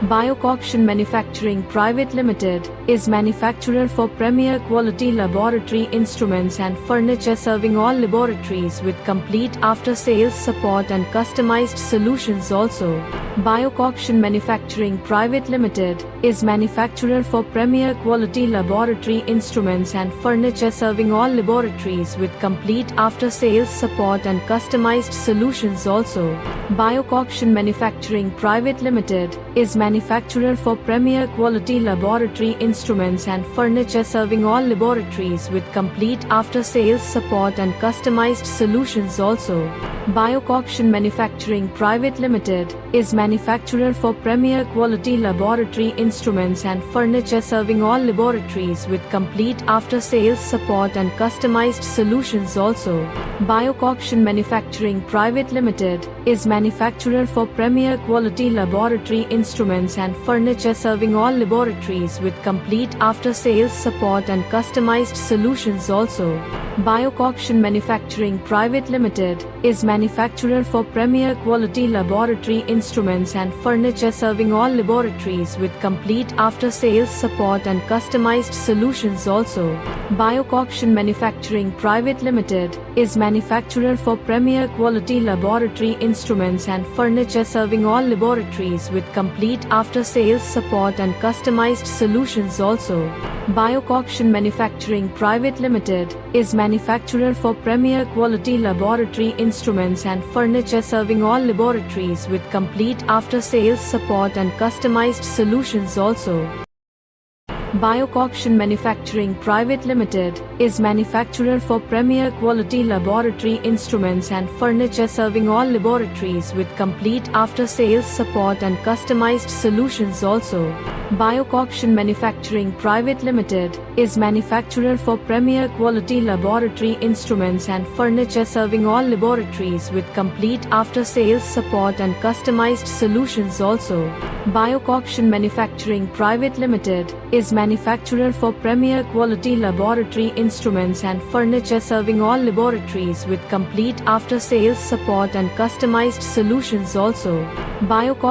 Biocoction Manufacturing Private Limited is manufacturer for premier quality laboratory instruments and furniture, serving all laboratories with complete after-sales support and customized solutions also. Biocoction Manufacturing Private Limited is manufacturer for premier quality laboratory instruments and furniture, serving all laboratories with complete after-sales support and customized solutions also. Biocoction Manufacturing Private Limited is manufacturer for premier quality laboratory instruments and furniture, serving all laboratories with complete after-sales support and customized solutions also. Biocoction Manufacturing Private Limited is manufacturer for premier quality laboratory instruments and furniture, serving all laboratories with complete after-sales support and customized solutions also. Biocoction Manufacturing Private Limited is manufacturer for premier quality laboratory instruments and furniture, serving all laboratories with complete after-sales support and customized solutions also. Biocoction Manufacturing Private Limited is manufacturer for premier quality laboratory instruments and furniture, serving all laboratories with complete after-sales support and customized solutions also. Biocoction Manufacturing Private Limited is manufacturer for premier quality laboratory instruments and furniture, serving all laboratories with complete after-sales support and customized solutions also. Biocoction Manufacturing Private Limited is manufacturer for premier quality laboratory instruments and furniture, serving all laboratories with complete after-sales support and customized solutions also. Biocoction Manufacturing Private Limited is manufacturer for premier quality laboratory instruments and furniture, serving all laboratories with complete after-sales support and customized solutions also. Biocoction Manufacturing Private Limited is manufacturer for premier quality laboratory instruments and furniture, serving all laboratories with complete after-sales support and customized solutions also. Biocoction Manufacturing Private Limited is manufacturer for premier quality laboratory instruments and furniture, serving all laboratories with complete after-sales support and customized solutions also. Biocoction